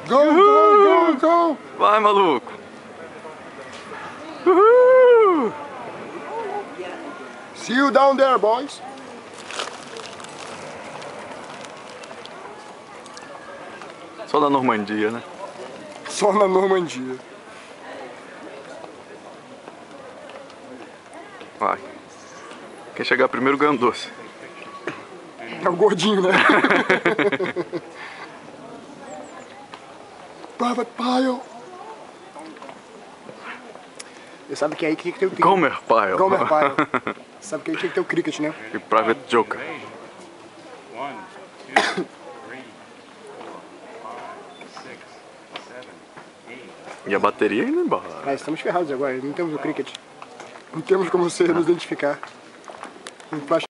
Go, go, go, go! Vai, maluco! Uhul! See you down there, boys! Só da Normandia, né? Só na Normandia. Vai. Quem chegar primeiro ganha um doce. É o gordinho, né? Private Pile! Você sabe que aí tinha que ter o cricket. Gomer Pyle. Gomer Pyle. Sabe que aí tinha que ter o cricket, né? E Private Joker. 1, 2, 3, 4, 5, 6, 7, 8. E a bateria indo embora. Ah, estamos ferrados agora, não temos o cricket. Não temos como você nos identificar. Um flash